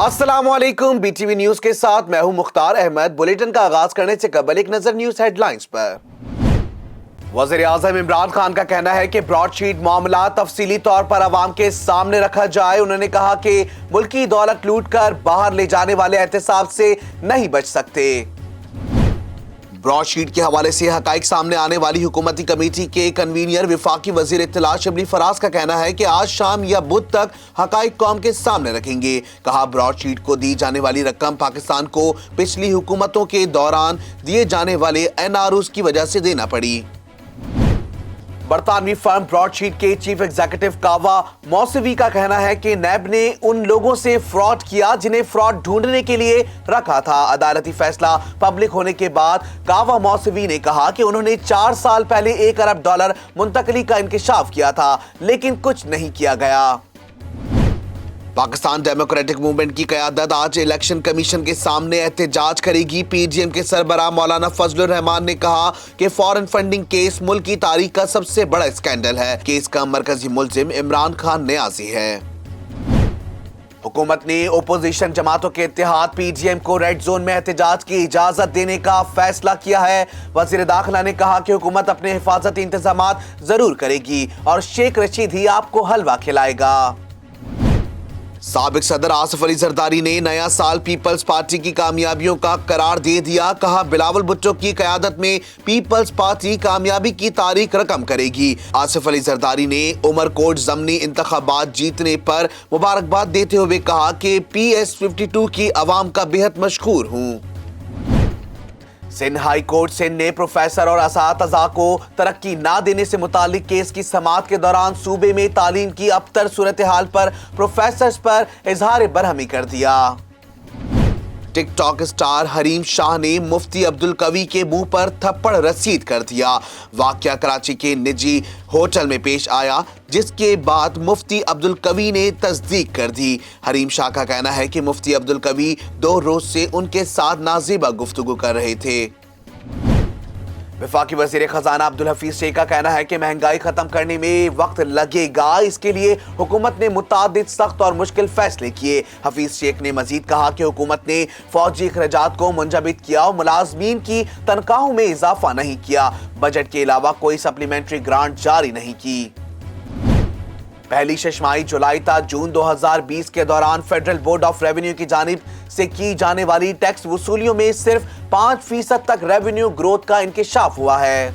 अस्सलाम वालेकुम। BTV news के साथ मैं हूं मुख्तार अहमद। बुलेटिन का आगाज करने से कबल एक नजर न्यूज हेडलाइंस पर। वज़ीर-ए-आज़म इमरान खान का कहना है कि ब्रॉडशीट मामला तफसीली तौर पर अवाम के सामने रखा जाए। उन्होंने कहा कि मुल्की दौलत लूट कर बाहर ले जाने वाले एहतसाब से नहीं बच सकते। ब्रॉडशीट के हवाले से हकाइक सामने आने वाली हुकूमती कमेटी के कन्वीनियर वफाकी वजीर इत्तला शबली फराज का कहना है कि आज शाम या बुध तक हकाइक कौम के सामने रखेंगे। कहा ब्रॉडशीट को दी जाने वाली रकम पाकिस्तान को पिछली हुकूमतों के दौरान दिए जाने वाले NROs की वजह से देना पड़ी। बरतानवी फर्म ब्रॉडशीट के चीफ एग्जीक्यूटिव कावा मौसवी का कहना है कि नैब ने उन लोगों से फ्रॉड किया जिन्हें फ्रॉड ढूंढने के लिए रखा था। अदालती फैसला पब्लिक होने के बाद कावा मौसवी ने कहा कि उन्होंने 4 साल पहले $1 अरब मुंतकली का इंकशाफ किया था, लेकिन कुछ नहीं किया गया। पाकिस्तान डेमोक्रेटिक मूवमेंट की क़यादत आज इलेक्शन कमीशन के सामने एहतजाज करेगी। PDM के सरबराह मौलाना फजलुर रहमान ने कहा कि फॉरेन फंडिंग केस मुल्क की तारीख का सबसे बड़ा स्कैंडल है। केस का मरकजी मुल्जिम इमरान खान न्याजी है। हुकूमत ने ओपोजिशन जमातों के इत्तेहाद PDM को रेड जोन में एहतजाज की इजाजत देने का फैसला किया है। वजीर दाखिला ने कहा कि हुकूमत अपने हिफाजती इंतजामात जरूर करेगी और शेख रशीद ही आपको हलवा खिलाएगा। साबिक सदर आसिफ अली जरदारी ने नया साल पीपल्स पार्टी की कामयाबियों का करार दे दिया। कहा बिलावल भुट्टो की क़यादत में पीपल्स पार्टी कामयाबी की तारीख रकम करेगी। आसिफ अली जरदारी ने उमरकोट ज़मनी इंतखाबात जीतने पर मुबारकबाद देते हुए कहा कि PS52 की आवाम का बेहद मशहूर हूँ। सिंध हाई कोर्ट सिंध ने प्रोफेसर और असातिज़ा को तरक्की ना देने से मुतालिक केस की समाअत के दौरान सूबे में तालीम की अबतर सूरत हाल पर प्रोफेसर्स पर इजहार बरहमी कर दिया। टिकटॉक स्टार हरीम शाह ने मुफ्ती अब्दुल कवी के मुंह पर थप्पड़ रसीद कर दिया। वाकया कराची के निजी होटल में पेश आया, जिसके बाद मुफ्ती अब्दुल कवी ने तस्दीक कर दी। हरीम शाह का कहना है कि मुफ्ती अब्दुल कवी 2 रोज से उनके साथ नाज़ेबा गुफ्तगू कर रहे थे। वफाकी वजीर खजाना अब्दुल हफीज शेख का कहना है कि महंगाई खत्म करने में वक्त लगेगा। इसके लिए हुकूमत ने मुतादिद सख्त और मुश्किल फैसले किए। हफीज शेख ने मजीद कहा कि हुकूमत ने फौजी अखराजात को मुंजबित किया और मुलाजमीन की तनख्वाहों में इजाफा नहीं किया। बजट के अलावा कोई सप्लीमेंट्री ग्रांट जारी नहीं की। पहली शशमाही जुलाई था जून 2020 के दौरान फेडरल बोर्ड ऑफ रेवेन्यू की जानिब से की जाने वाली टैक्स वसूलियों में सिर्फ 5% तक रेवेन्यू ग्रोथ का इंकशाफ हुआ है।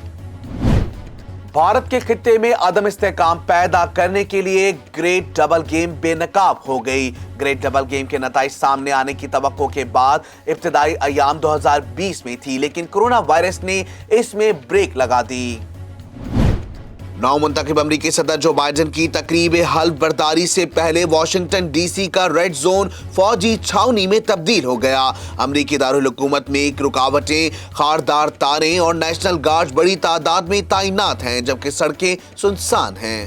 भारत के खित्ते में अदम इस्तेहकाम पैदा करने के लिए ग्रेट डबल गेम बेनकाब हो गई। ग्रेट डबल गेम के नताइज सामने आने की तवक्को के बाद इब्तिदाई अयाम 2020 में थी, लेकिन कोरोना वायरस ने इसमें ब्रेक लगा दी। नौमुंतखब अमरीकी सदर जो बाइडेन की तकरीब हल्फ बर्दारी से पहले वाशिंगटन DC का रेड जोन फौजी छावनी में तब्दील हो गया। अमरीकी दारुल हुकूमत में रुकावटें, खारदार तारें और नेशनल गार्ड बड़ी तादाद में तैनात हैं, जबकि सड़कें सुनसान हैं।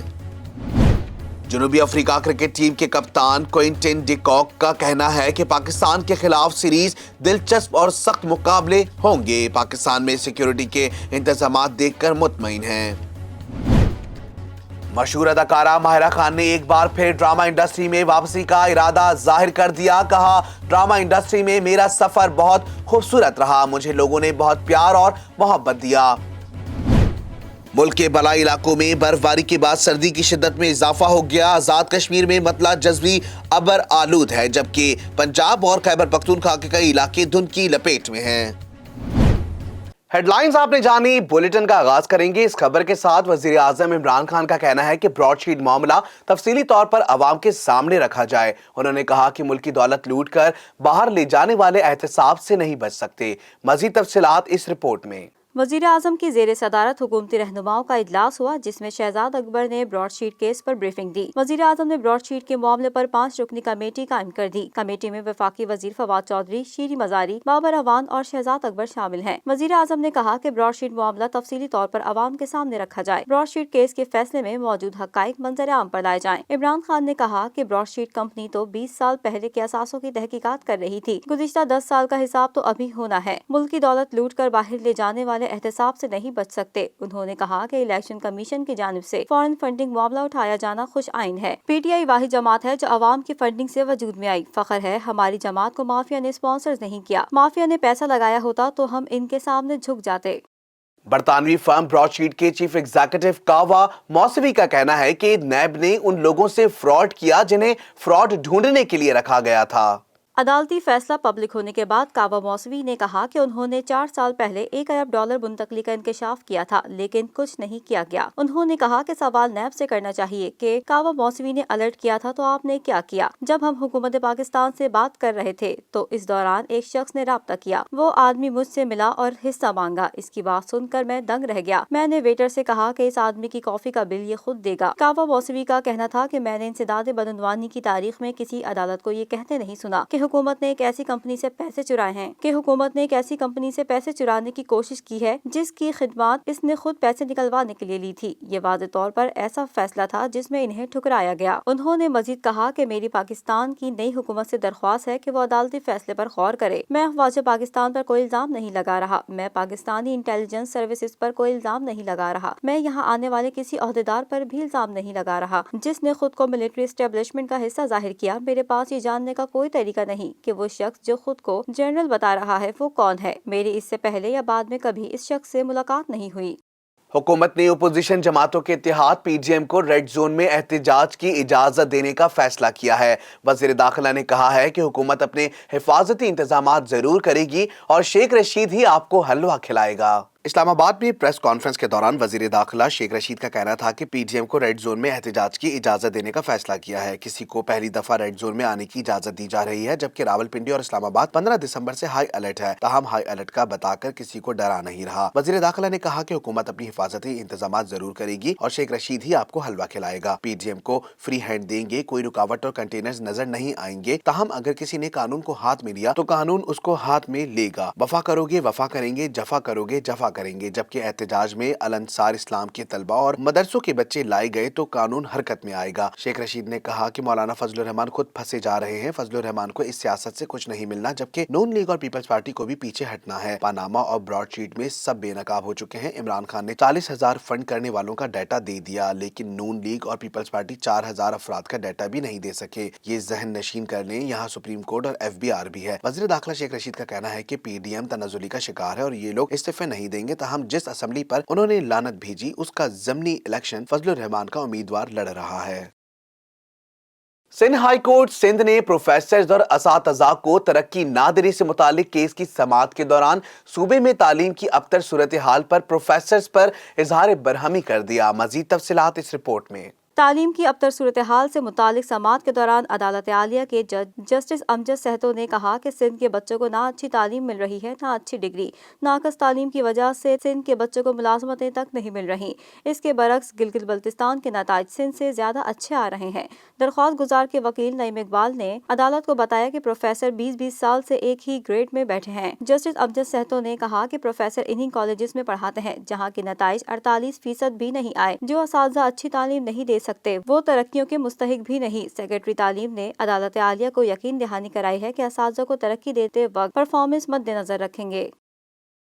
जनूबी अफ्रीका क्रिकेट टीम के कप्तान क्विंटन डिकॉक का कहना है कि पाकिस्तान के खिलाफ सीरीज दिलचस्प और सख्त मुकाबले होंगे। पाकिस्तान में सिक्योरिटी के इंतजाम देखकर मुतमईन हैं। मशहूर अदाकारा माहिरा खान ने एक बार फिर ड्रामा इंडस्ट्री में वापसी का इरादा जाहिर कर दिया। कहा ड्रामा इंडस्ट्री में मेरा सफर बहुत खूबसूरत रहा, मुझे लोगों ने बहुत प्यार और मोहब्बत दिया। मुल्क के बलाई इलाकों में बर्फबारी के बाद सर्दी की शिद्दत में इजाफा हो गया। आजाद कश्मीर में मतला जज्वी अबर आलूद है, जबकि पंजाब और खैबर पख्तूनख्वा के कई इलाके धुंध की लपेट में हैं। हेडलाइंस आपने जानी। बुलेटिन का आगाज करेंगे इस खबर के साथ। वजीर आजम इमरान खान का कहना है कि ब्रॉडशीट मामला तफसीली तौर पर अवाम के सामने रखा जाए। उन्होंने कहा कि मुल्की दौलत लूट कर बाहर ले जाने वाले एहतसाब से नहीं बच सकते। मजीद तफसीलात इस रिपोर्ट में। वजीर आजम की जेर सदारत हुकूमती रहनुमाओं का इजलास हुआ, जिसमें शहजाद अकबर ने ब्रॉडशीट केस पर ब्रीफिंग दी। वजीर आजम ने ब्रॉडशीट के मामले पर 5 रुकनी कमेटी कायम कर दी। कमेटी में वफाकी वजीर फवाद चौधरी, शीरी मजारी, बाबर अवान और शहजाद अकबर शामिल हैं। वजीर आजम ने कहा कि ब्रॉडशीट मामला तफसीली तौर पर अवाम के सामने रखा जाए। ब्रॉडशीट केस के फैसले में मौजूद हकाइक मंजर आम पर लाए जाएं। इमरान खान ने कहा कि ब्रॉडशीट कंपनी तो 20 साल पहले के असासों की तहकीकात कर रही थी। गुज़िश्ता 10 साल का हिसाब तो अभी होना है। मुल्क की दौलत लूट कर बाहर ले जाने वाले والے احتساب سے نہیں بچ سکتے۔ انہوں نے کہا کہ الیکشن کمیشن کی جانب سے فارن فنڈنگ معاملہ اٹھایا جانا خوش آئین ہے۔ پی ٹی آئی واحد جماعت ہے جو عوام کی فنڈنگ سے وجود میں آئی۔ فخر ہے ہماری جماعت کو مافیا نے اسپانسر نہیں کیا، مافیا نے پیسہ لگایا ہوتا تو ہم ان کے سامنے جھک جاتے۔ برطانوی فرم براڈ شیٹ کے چیف ایگزیکٹو کاوا موسوی کا کہنا ہے کہ نیب نے ان لوگوں سے فراڈ کیا جنہیں فراڈ ڈھونڈنے کے لیے رکھا گیا تھا۔ عدالتی فیصلہ پبلک ہونے کے بعد کاوا موسوی نے کہا کہ انہوں نے 4 سال پہلے $1 ارب منتقلی کا انکشاف کیا تھا لیکن کچھ نہیں کیا گیا۔ انہوں نے کہا کہ سوال نیب سے کرنا چاہیے کہ کاوا موسوی نے الرٹ کیا تھا تو آپ نے کیا کیا؟ جب ہم حکومت پاکستان سے بات کر رہے تھے تو اس دوران ایک شخص نے رابطہ کیا، وہ آدمی مجھ سے ملا اور حصہ مانگا۔ اس کی بات سن کر میں دنگ رہ گیا۔ میں نے ویٹر سے کہا کہ اس آدمی کی کافی کا بل یہ خود دے گا۔ کاوا موسوی کا کہنا تھا کہ میں نے انسداد بدعنوانی کی تاریخ میں کسی عدالت کو یہ کہتے نہیں سنا کہ حکومت نے ایک ایسی کمپنی سے پیسے چرانے کی کوشش کی ہے جس کی خدمات اس نے خود پیسے نکلوانے کے لیے لی تھی۔ یہ واضح طور پر ایسا فیصلہ تھا جس میں انہیں ٹھکرایا گیا۔ انہوں نے مزید کہا کہ میری پاکستان کی نئی حکومت سے درخواست ہے کہ وہ عدالتی فیصلے پر غور کرے۔ میں افواج پاکستان پر کوئی الزام نہیں لگا رہا، میں پاکستانی انٹیلیجنس سروسز پر کوئی الزام نہیں لگا رہا، میں یہاں آنے والے کسی عہدیدار پر بھی الزام نہیں لگا رہا جس نے خود کو ملٹری اسٹیبلشمنٹ کا حصہ ظاہر کیا۔ میرے پاس یہ جاننے کا کوئی طریقہ نہیں کہ وہ شخص جو خود کو جنرل بتا رہا ہے وہ کون ہے۔ میری اس سے پہلے یا بعد میں کبھی اس شخص سے ملاقات نہیں ہوئی۔ حکومت نے اپوزیشن جماعتوں کے اتحاد پی ڈی ایم کو ریڈ زون میں احتجاج کی اجازت دینے کا فیصلہ کیا ہے۔ وزیر داخلہ نے کہا ہے کہ حکومت اپنے حفاظتی انتظامات ضرور کرے گی اور شیخ رشید ہی آپ کو حلوہ کھلائے گا۔ اسلام آباد میں پریس کانفرنس کے دوران وزیر داخلہ شیخ رشید کا کہنا تھا کہ پی ڈی ایم کو ریڈ زون میں احتجاج کی اجازت دینے کا فیصلہ کیا ہے۔ کسی کو پہلی دفعہ ریڈ زون میں آنے کی اجازت دی جا رہی ہے جبکہ راولپنڈی اور اسلام آباد 15 دسمبر سے ہائی الرٹ ہے، تاہم ہائی الرٹ کا بتا کر کسی کو ڈرا نہیں رہا۔ وزیر داخلہ نے کہا کہ حکومت اپنی حفاظتی انتظامات ضرور کرے گی اور شیخ رشید ہی آپ کو حلوہ کھلائے گا۔ پی ڈی ایم کو فری ہینڈ دیں گے، کوئی رکاوٹ اور کنٹینرز نظر نہیں آئیں گے، تاہم اگر کسی نے قانون کو ہاتھ میں لیا تو قانون اس کو ہاتھ میں لے گا۔ وفا کرو گے وفا کریں گے، جفا کرو گے جفا کریں گے۔ جبکہ احتجاج میں الانصار اسلام کے طلبہ اور مدرسوں کے بچے لائے گئے تو قانون حرکت میں آئے گا۔ شیخ رشید نے کہا کہ مولانا فضل الرحمان خود پھنسے جا رہے ہیں۔ فضل الرحمان کو اس سیاست سے کچھ نہیں ملنا جبکہ نون لیگ اور پیپلز پارٹی کو بھی پیچھے ہٹنا ہے۔ پاناما اور براڈ شیٹ میں سب بے نقاب ہو چکے ہیں۔ عمران خان نے 40,000 فنڈ کرنے والوں کا ڈیٹا دے دیا لیکن نون لیگ اور پیپلز پارٹی 4,000 افراد کا ڈیٹا بھی نہیں دے سکے۔ یہ ذہن نشین کر لیں، یہاں سپریم کورٹ اور ایف بی آر بھی ہے۔ وزیر داخلہ شیخ رشید کا کہنا ہے کہ پی ڈی ایم تنزلی کا شکار ہے اور یہ لوگ استعفے نہیں دیں گے، تاہم جس اسمبلی پر انہوں نے لعنت بھیجی اس کا ضمنی الیکشن فضل الرحمان کا امیدوار لڑ رہا ہے۔ سندھ ہائی کورٹ سندھ نے پروفیسرز اور اساتذہ کو ترقی نہ دینے سے متعلق کیس کی سماعت کے دوران صوبے میں تعلیم کی ابتر صورتحال پر پروفیسرز پر اظہار برہمی کر دیا۔ مزید تفصیلات اس رپورٹ میں۔ تعلیم کی ابتر صورتحال سے متعلق سماعت کے دوران عدالت عالیہ کے جج جسٹس امجد سہتو نے کہا کہ سندھ کے بچوں کو نہ اچھی تعلیم مل رہی ہے نہ اچھی ڈگری۔ ناقص تعلیم کی وجہ سے سندھ کے بچوں کو ملازمتیں تک نہیں مل رہی۔ اس کے برعکس گلگت بلتستان کے نتائج سندھ سے زیادہ اچھے آ رہے ہیں۔ درخواست گزار کے وکیل نعیم اقبال نے عدالت کو بتایا کہ پروفیسر 20 سال سے ایک ہی گریڈ میں بیٹھے ہیں۔ جسٹس امجد سہتو نے کہا کہ پروفیسر انہی کالجز میں پڑھاتے ہیں جہاں کے نتائج 48% بھی نہیں آئے۔ جو اساتذہ اچھی تعلیم نہیں دے سکتے وہ ترقیوں کے مستحق بھی نہیں۔ سیکرٹری تعلیم نے عدالت عالیہ کو یقین دہانی کرائی ہے کہ اساتذہ کو ترقی دیتے وقت پرفارمنس مد نظر رکھیں گے۔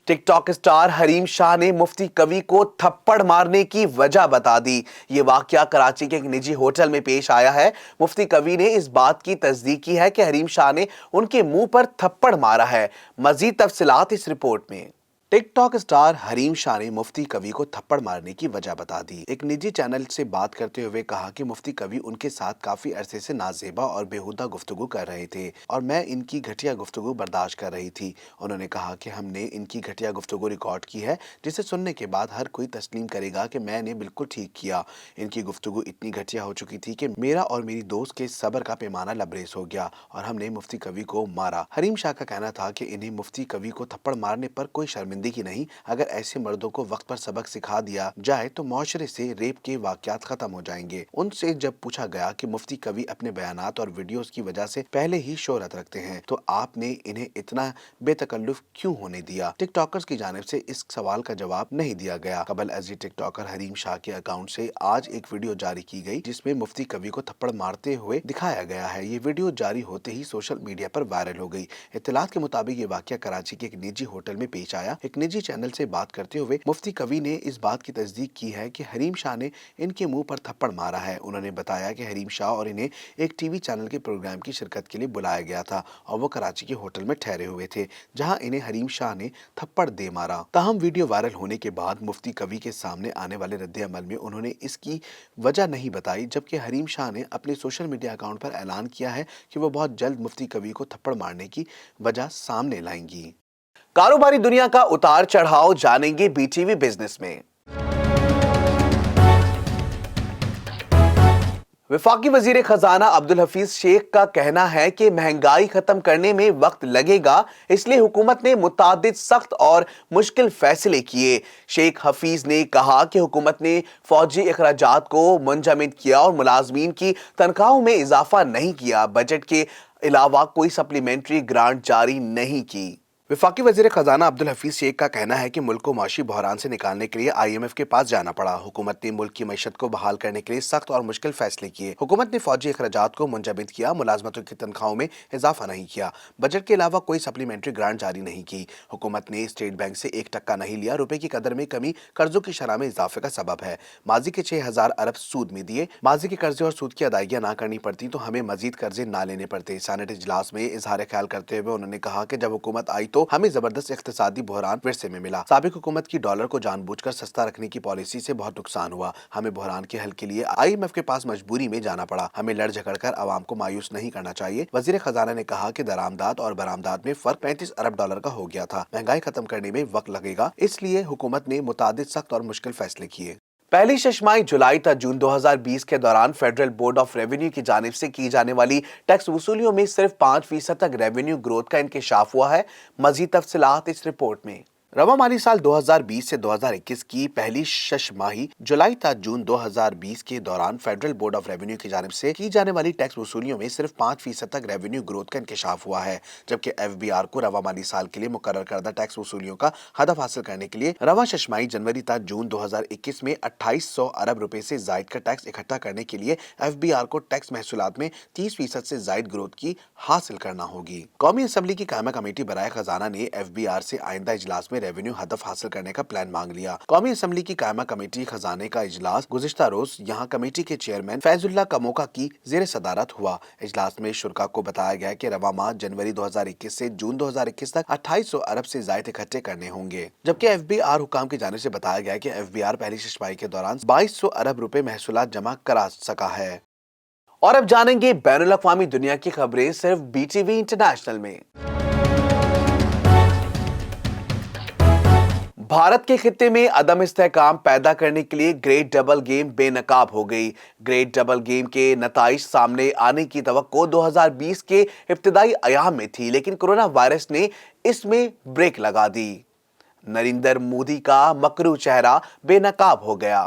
ٹک ٹاک اسٹار حریم شاہ نے مفتی کوی کو تھپڑ مارنے کی وجہ بتا دی۔ یہ واقعہ کراچی کے ایک نجی ہوٹل میں پیش آیا ہے۔ مفتی کوی نے اس بات کی تصدیق کی ہے کہ حریم شاہ نے ان کے منہ پر تھپڑ مارا ہے۔ مزید تفصیلات اس رپورٹ میں۔ ٹک ٹاک اسٹار حریم شاہ نے مفتی کوی کو تھپڑ مارنے کی وجہ بتا دی۔ ایک نجی چینل سے بات کرتے ہوئے کہا کہ مفتی کوی ان کے ساتھ کافی عرصے سے نازیبا اور بیہودہ گفتگو کر رہے تھے اور میں ان کی گھٹیا گفتگو برداشت کر رہی تھی۔ انہوں نے کہا کہ ہم نے ان کی گھٹیا گفتگو ریکارڈ کی ہے جسے سننے کے بعد ہر کوئی تسلیم کرے گا کہ میں نے بالکل ٹھیک کیا۔ ان کی گفتگو اتنی گھٹیا ہو چکی تھی کہ میرا اور میری دوست کے صبر کا پیمانہ لبریز ہو گیا اور ہم نے مفتی کوی کو مارا۔ حریم شاہ کا کہنا تھا کہ انہیں مفتی کوی کو تھپڑ مارنے پر کوئی شرمندگی نہیں، اگر ایسے مردوں کو وقت پر سبق سکھا دیا جائے تو معاشرے سے ریپ کے واقعات ختم ہو جائیں گے۔ ان سے جب پوچھا گیا کہ مفتی کوی اپنے بیانات اور ویڈیوز کی وجہ سے پہلے ہی شہرت رکھتے ہیں تو آپ نے انہیں اتنا بے تکلف کیوں ہونے دیا؟ ٹک ٹاکرز کی جانب سے اس سوال کا جواب نہیں دیا گیا۔ قبل ازیں ٹک ٹاکر حریم شاہ کے اکاؤنٹ سے آج ایک ویڈیو جاری کی گئی جس میں مفتی کوی کو تھپڑ مارتے ہوئے دکھایا گیا ہے۔ یہ ویڈیو جاری ہوتے ہی سوشل میڈیا پر وائرل ہو گئی۔ اطلاعات کے مطابق یہ واقعہ کراچی کے ایک نجی ہوٹل میں پیش آیا۔ ایک निजी चैनल से बात करते हुए मुफ्ती कवी ने इस बात की तस्दीक की है कि हरीम शाह ने इनके मुंह पर थप्पड़ मारा है। उन्होंने बताया कि हरीम शाह और इन्हें एक टीवी चैनल के प्रोग्राम की शिरकत के लिए बुलाया गया था और वो कराची के होटल में ठहरे हुए थे, जहां इन्हें हरीम शाह ने थप्पड़ दे मारा। ताहम वीडियो वायरल होने के बाद मुफ्ती कवी के सामने आने वाले रद्द अमल में उन्होंने इसकी वजह नहीं बताई, जबकि हरीम शाह ने अपने सोशल मीडिया अकाउंट पर ऐलान किया है कि वो बहुत जल्द मुफ्ती कवी को थप्पड़ मारने की वजह सामने लाएंगी। कारोबारी दुनिया का उतार चढ़ाव जानेंगे बीटीवी बिजनेस में। वफाकी वजीर खजाना अब्दुल हफीज शेख का कहना है कि महंगाई खत्म करने में वक्त लगेगा, इसलिए हुकूमत ने मुतादिद सख्त और मुश्किल फैसले किए। शेख हफीज ने कहा कि हुकूमत ने फौजी अखराजात को मुंजमद किया और मुलाजमीन की तनख्वाहों में इजाफा नहीं किया। बजट के अलावा कोई सप्लीमेंट्री ग्रांट जारी नहीं की। वफाकी वजीर खजाना अब्दुल हफीज शेख का कहना है कि मुल्क को माशी बहरान से निकालने के लिए IMF के पास जाना पड़ा। हुकूमत ने मुल्क की मईशत को बहाल करने के लिए सख्त और मुश्किल फैसले किए। हुकूमत ने फौजी अखराजात को मुंजमद किया, मुलाजमतों की तनख्वाहों में इजाफा नहीं किया। बजट के अलावा कोई सप्लीमेंट्री ग्रांट जारी नहीं की। हुकूमत ने स्टेट बैंक से 1 टक्का नहीं लिया। रुपए की कदर में कमी कर्जों की शरह में इजाफे का सबब है। माजी के 6,000 अरब सूद में दिए। माजी के कर्जे और सूद की अदायगियां ना करनी पड़ती तो हमें मजीद कर्जे ना लेने पड़ते। सेनेट इजलास में इजहार ख्याल करते हुए उन्होंने कहा कि जब हुकूमत आई तो हमें जबरदस्त इख्तिसादी बहरान विरसे में मिला। साबिक हुकूमत की डॉलर को जानबूझकर सस्ता रखने की पॉलिसी से बहुत नुकसान हुआ। हमें बहरान के हल के लिए IMF के पास मजबूरी में जाना पड़ा। हमें लड़ झगड़ कर आवाम को मायूस नहीं करना चाहिए। वजीर खजाना ने कहा कि दरामदाद और बरामदाद में फर्क 35 अरब डॉलर का हो गया था। महंगाई खत्म करने में वक्त लगेगा, इसलिए हुकूमत ने मुतादिद सख्त और मुश्किल फैसले किए। पहली शशमाही जुलाई तक जून 2020 के दौरान फेडरल बोर्ड ऑफ रेवेन्यू की जानिब से की जाने वाली टैक्स वसूलियों में सिर्फ 5% तक रेवेन्यू ग्रोथ का इंकशाफ हुआ है। मजीद तफसीलात इस रिपोर्ट में। रवा माली साल 2020 से 2021 की पहली शशमाही जुलाई तक जून 2020 के दौरान फेडरल बोर्ड ऑफ रेवेन्यू की जानिब से की जाने वाली टैक्स वसूलियों में सिर्फ 5% तक रेवेन्यू ग्रोथ का इंकशाफ हुआ है, जबकि FBR को रवा माली साल के लिए मुकर्रर करदा टैक्स वसूलियों का हदफ हासिल करने के लिए रवा शशमाही जनवरी तक जून 2021 में 2800 अरब रुपए से जायद का टैक्स इकट्ठा करने के लिए FBR को टैक्स महसूलात में 30% से जायद ग्रोथ की हासिल करना होगी। कौमी असम्बली की कायमा कमेटी बराए खजाना ने FBR से आइंदा इजलास में रेवेन्यू हदफ हासिल करने का प्लान मांग लिया। कौमी असम्बली की कायमा कमेटी खजाने का इजलास गुज़िश्ता रोज यहाँ कमेटी के चेयरमैन फैजुल्लाह कमोका की जेर सदारत हुआ। इजलास में शुरका को बताया गया कि रवा माह जनवरी 2021 से जून 2021 तक 2800 अरब से जायद इकट्ठे करने होंगे, जबकि FBR हुकाम की जानिब से बताया गया कि FBR पहली शशमाही के दौरान 2200 अरब रुपए महसूलात जमा करा सका है। और अब जानेंगे बैनुल अक़वामी दुनिया की खबरें सिर्फ BTV इंटरनेशनल में। भारत के खित्ते में अदम इस्तेहकाम पैदा करने के लिए ग्रेट डबल गेम बेनकाब हो गई। ग्रेट डबल गेम के नताइज सामने आने की तवक्को 2020 के इब्तिदाई अयाम में थी, लेकिन कोरोना वायरस ने इसमें ब्रेक लगा दी। नरेंद्र मोदी का मकरू चेहरा बेनकाब हो गया।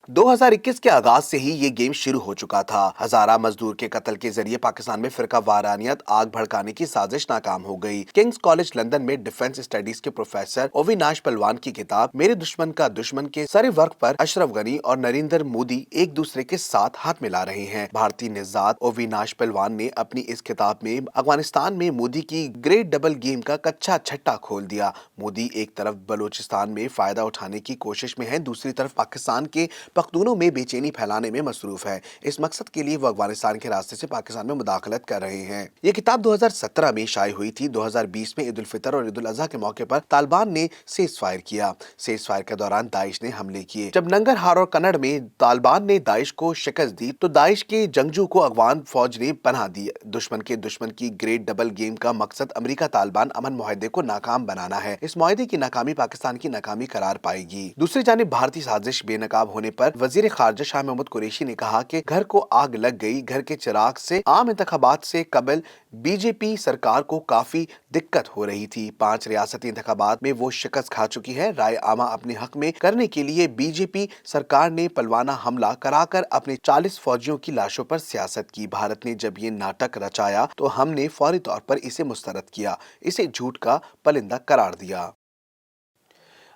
2021 के आगाज से ही ये गेम शुरू हो चुका था। हजारा मजदूर के कत्ल के जरिए पाकिस्तान में फिरका वारानियत आग भड़काने की साजिश नाकाम हो गई। किंग्स कॉलेज लंदन में डिफेंस स्टडीज के प्रोफेसर अविनाश पहलवान की किताब मेरे दुश्मन का दुश्मन के सरे वर्क पर अशरफ गनी और नरेंद्र मोदी एक दूसरे के साथ हाथ मिला रहे हैं। भारतीय निजात अविनाश पहलवान ने अपनी इस किताब में अफगानिस्तान में मोदी की ग्रेट डबल गेम का कच्चा छट्टा खोल दिया। मोदी एक तरफ बलोचिस्तान में फायदा उठाने की कोशिश में है, दूसरी तरफ पाकिस्तान के पख्तूनों में बेचैनी फैलाने में मसरूफ है। इस मकसद के लिए वो अफगानिस्तान के रास्ते से पाकिस्तान में मुदाखलत कर रहे हैं। ये किताब 2017 में शाये हुई थी। 2020 में ईद उल फितर और ईद उल अज़हा के मौके पर तालिबान ने सीज फायर किया। सीज फायर के दौरान दाइश ने हमले किए। जब नंगरहार और कन्नड़ में तालिबान ने दाइश को शिकस्त दी तो दाइश के जंगजू को अफगान फौज ने पनाह दी। दुश्मन के दुश्मन की ग्रेट डबल गेम का मकसद अमेरिका तालिबान अमन मुआहदे को नाकाम बनाना है। इस मुआहदे की नाकामी पाकिस्तान की नाकामी करार पाएगी। दूसरी जानिब भारतीय साजिश बेनकाब होने पर वजीर खारजा शाह महमूद कुरैशी ने कहा कि घर को आग लग गई। घर के चिराग से आम इंतखाबात से कबल बीजेपी सरकार को काफी दिक्कत हो रही थी। 5 रियासती इंतखाबात में वो शिकस्त खा चुकी है। राय आमा अपने हक में करने के लिए बीजेपी सरकार ने पलवाना हमला कराकर अपने 40 फौजियों की लाशों पर सियासत की। भारत ने जब ये नाटक रचाया तो हमने फौरी तौर पर इसे मुस्तरद किया, इसे झूठ का पलिंदा करार दिया।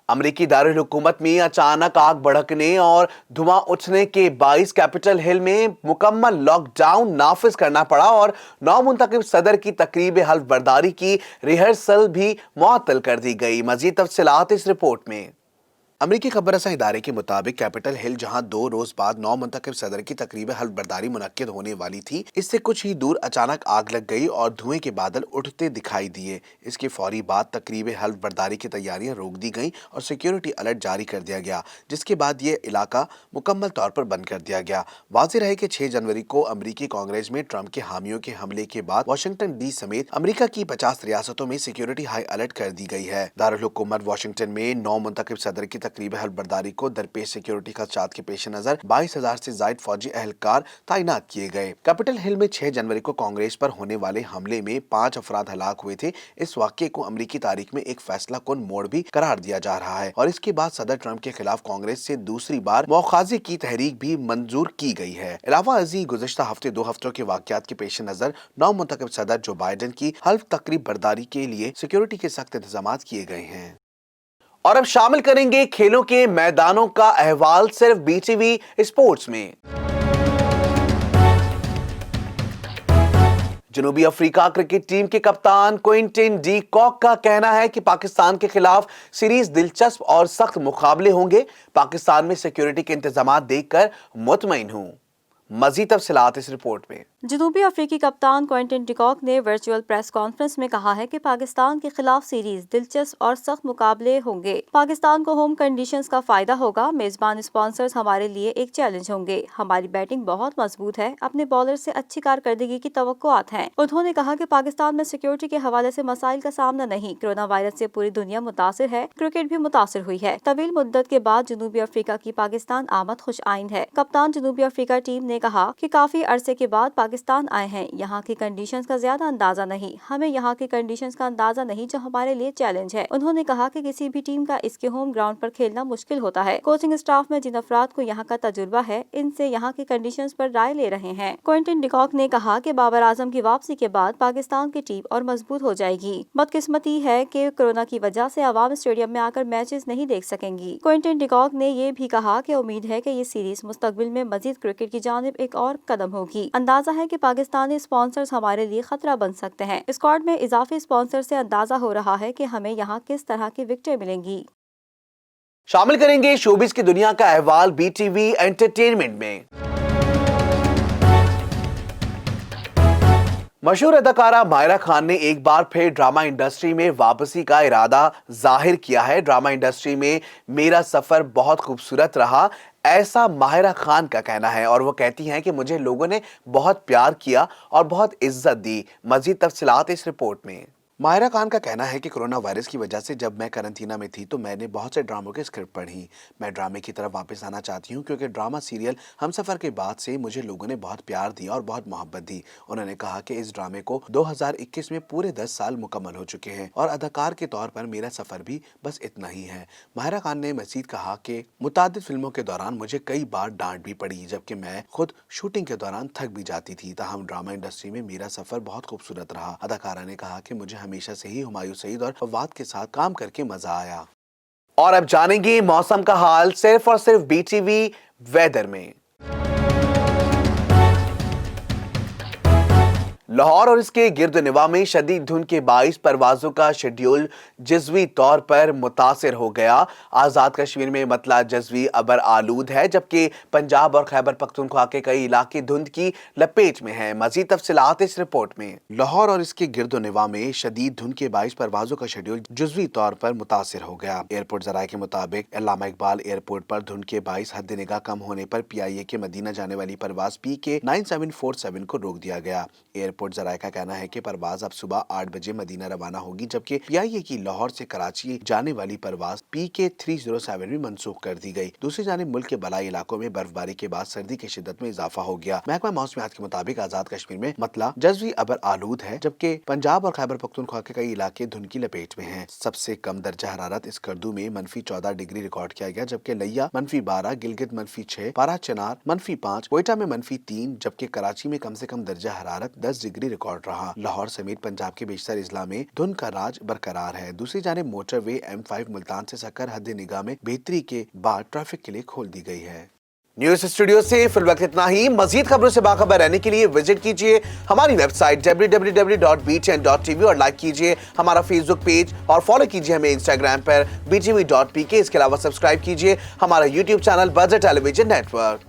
अमरीकी दारुल हुकूमत में अचानक आग भड़कने और धुआं उठने के बाइस कैपिटल हिल में मुकम्मल लॉकडाउन नाफिज करना पड़ा और नौ मुंतखब सदर की तकरीब हल्फ बर्दारी की रिहर्सल भी मुअत्तल कर दी गई। मजीद तफसीलात इस रिपोर्ट में। अमरीकी खबर रसां इदारे के मुताबिक कैपिटल हिल जहां 2 रोज बाद नौ मुंतखब सदर की तकरीब हल्फ बर्दारी मुनक्किद होने वाली थी, इससे कुछ ही दूर अचानक आग लग गई और धुएं के बादल उठते दिखाई दिए। इसके फौरी बाद तकरीब हल्फ बर्दारी की तैयारियां रोक दी गईं और सिक्योरिटी अलर्ट जारी कर दिया गया, जिसके बाद ये इलाका मुकम्मल तौर पर बंद कर दिया गया। वाज़ेह रहे कि 6 जनवरी को अमरीकी कांग्रेस में ट्रंप के हामियों के हमले के बाद वाशिंगटन डी समेत अमरीका की 50 रियासतों में सिक्योरिटी हाई अलर्ट कर दी गई है। दारुल हुकूमत वाशिंगटन में नौ मुंतखब सदर की तकरीब हल्फ बर्दारी को दरपेश सिक्योरिटी खदशात के पेश नजर 22,000 से जायद फौजी एहलकार तैनात किए गए। कैपिटल हिल में 6 जनवरी को कांग्रेस पर होने वाले हमले में 5 अफराद हलाक हुए थे। इस वाक़ये को अमरीकी तारीख में एक फैसला कुन मोड़ भी करार दिया जा रहा है और इसके बाद सदर ट्रंप के खिलाफ कांग्रेस से दूसरी बार मौखाज़े की तहरीक भी मंजूर की गई है। अलावा अजी गुज़श्ता हफ्ते 2 हफ्तों के वाक़यात के पेश नजर नौ मुंतखब सदर जो बाइडन की हल्फ तकरीब बर्दारी के लिए सिक्योरिटी के सख्त इंतजाम किए गए हैं। और अब शामिल करेंगे खेलों के मैदानों का अहवाल सिर्फ बीटीवी स्पोर्ट्स में। जनूबी अफ्रीका क्रिकेट टीम के कप्तान क्विंटन डी कॉक का कहना है कि पाकिस्तान के खिलाफ सीरीज दिलचस्प और सख्त मुकाबले होंगे। पाकिस्तान में सिक्योरिटी के इंतजाम देखकर मुतमईन हूं। मजीद तफसीलात इस रिपोर्ट में। जनूबी अफ्रीकी कप्तान क्विंटन डिकॉक ने वर्चुअल प्रेस कॉन्फ्रेंस में कहा है कि पाकिस्तान के खिलाफ सीरीज दिलचस्प और सख्त मुकाबले होंगे। पाकिस्तान को होम कंडीशंस का फायदा होगा। मेजबान स्पॉन्सर्स हमारे लिए एक चैलेंज होंगे। हमारी बैटिंग बहुत मजबूत है। अपने बॉलर से अच्छी कारकर्दगी की तवक्कुआत हैं। उन्होंने कहा कि पाकिस्तान में सिक्योरिटी के हवाले से मसाइल का सामना नहीं। कोरोना वायरस से पूरी दुनिया मुतासिर है, क्रिकेट भी मुतासिर हुई है। तवील मुद्दत के बाद जनूबी अफ्रीका की पाकिस्तान आमद खुश आइंद है। कप्तान जनूबी अफ्रीका टीम ने कहा कि काफी अरसे के बाद पाकिस्तान आए हैं। यहाँ की कंडीशंस का ज्यादा अंदाजा नहीं, हमें यहाँ की कंडीशंस का अंदाजा नहीं जो हमारे लिए चैलेंज है। उन्होंने कहा कि किसी भी टीम का इसके होम ग्राउंड पर खेलना मुश्किल होता है। कोचिंग स्टाफ में जिन अफराद को यहाँ का तजुर्बा है, इनसे यहाँ की कंडीशंस पर राय ले रहे हैं। क्विंटन डिकॉक ने कहा कि बाबर आजम की वापसी के बाद पाकिस्तान की टीम और मजबूत हो जाएगी। बदकिस्मती है कि कोरोना की वजह से आवाम स्टेडियम में आकर मैचेस नहीं देख सकेंगी। क्विंटन डिकॉक ने ये भी कहा कि उम्मीद है कि ये सीरीज मुस्तकबिल में मजीद क्रिकेट की जानिब एक और कदम होगी। अंदाजा है कि पाकिस्तानी स्पॉन्सर्स हमारे लिए खतरा बन सकते हैं। स्क्वाड में इजाफी स्पॉन्सर से अंदाजा हो रहा है कि हमें यहाँ किस तरह की विकेटें मिलेंगी। शामिल करेंगे शोबिस की दुनिया का अहवाल बीटीवी एंटरटेनमेंट में। मशहूर अदाकारा माहिरा खान ने एक बार फिर ड्रामा इंडस्ट्री में वापसी का इरादा जाहिर किया है। ड्रामा इंडस्ट्री में मेरा सफर बहुत खूबसूरत रहा, ऐसा माहिरा खान का कहना है और वो कहती हैं कि मुझे लोगों ने बहुत प्यार किया और बहुत इज्जत दी। मजीद तफसीलात इस रिपोर्ट में। माहिरा खान का कहना है कि कोरोना वायरस की वजह से जब मैं करंटीना में थी तो मैंने बहुत से ड्रामों के स्क्रिप्ट पढ़ी। मैं ड्रामे की तरफ वापस आना चाहती हूँ क्योंकि ड्रामा सीरियल हमसफर के बाद से मुझे लोगों ने बहुत प्यार दिया और बहुत मोहब्बत दी। उन्होंने कहा कि इस ड्रामे को 2021 में पूरे 10 साल मुकम्मल हो चुके हैं और अदाकार के तौर पर मेरा सफर भी बस इतना ही है। माहिरा खान ने मजीद कहा कि मुतादिद फिल्मों के दौरान मुझे कई बार डांट भी पड़ी, जबकि मैं खुद शूटिंग के दौरान थक भी जाती थी। ताहम ड्रामा इंडस्ट्री में मेरा सफर बहुत खूबसूरत रहा। अदाकारा ने कहा कि मुझे हमेशा से ही हुमायूं सईद और फवाद के साथ काम करके मजा आया। और अब जानेंगे मौसम का हाल सिर्फ और सिर्फ बीटीवी वेदर में। लाहौर और इसके गिरदोनवा में शदीद धुंध के बाइस परवाजों का शेड्यूल जज़वी तौर पर मुतासिर हो गया। आज़ाद कश्मीर में मतला जज़वी अबर आलूद है, जबकि पंजाब और खैबर पख्तूनख्वा के कई इलाके धुंध की लपेट में हैं। मजीद तफसीलात इस रिपोर्ट में। लाहौर और इसके गिरदोनवा में शदीद धुंध के 22 परवाजों का शेड्यूल जज़वी तौर पर मुतासिर हो गया। एयरपोर्ट ज़राए के मुताबिक अल्लामा इकबाल एयरपोर्ट पर धुंध के 22 हद निगाह कम होने पर PIA के मदीना जाने वाली परवाज PK 9747 को रोक दिया गया। एयरपोर्ट ज़राए का कहना है कि परवाज अब सुबह 8 बजे मदीना रवाना होगी, जबकि PIA की लाहौर से कराची जाने वाली परवाज PK 307 भी मंसूख कर दी गई। दूसरी जानिब मुल्क के बलाई इलाकों में बर्फबारी के बाद सर्दी की शिद्दत में इजाफा हो गया। महकमा मौसमियात के मुताबिक आजाद कश्मीर में मतला जज़वी अबर आलूद है, जबकि पंजाब और खैबर पख्तूनख्वा के कई इलाके धुंध की लपेट में हैं। सबसे कम दर्जा हरारत इसकरदू में -14 डिग्री रिकॉर्ड किया गया, जबकि लिया -12, गिलगित -6, पारा चनार -5, कोयटा में -3, जबकि कराची में कम से कम दर्जा हरारत 10 डिग्री डिग्री रिकॉर्ड रहा। लाहौर समेत पंजाब के बेशतर अजला में धुंध का राज बरकरार है। दूसरी जानिब मोटरवे M5 मुल्तान से सकर हद निगाह में बेहतरी के बाद ट्रैफिक के लिए खोल दी गई है। न्यूज स्टूडियो से फिल वक्त इतना ही। मजीद खबरों से बाखबर रहने के लिए विजिट कीजिए हमारी वेबसाइट www.btn.tv और लाइक कीजिए हमारा फेसबुक पेज और फॉलो कीजिए हमें इंस्टाग्राम पर btv.pk। इसके अलावा सब्सक्राइब कीजिए हमारा YouTube channel budget television network.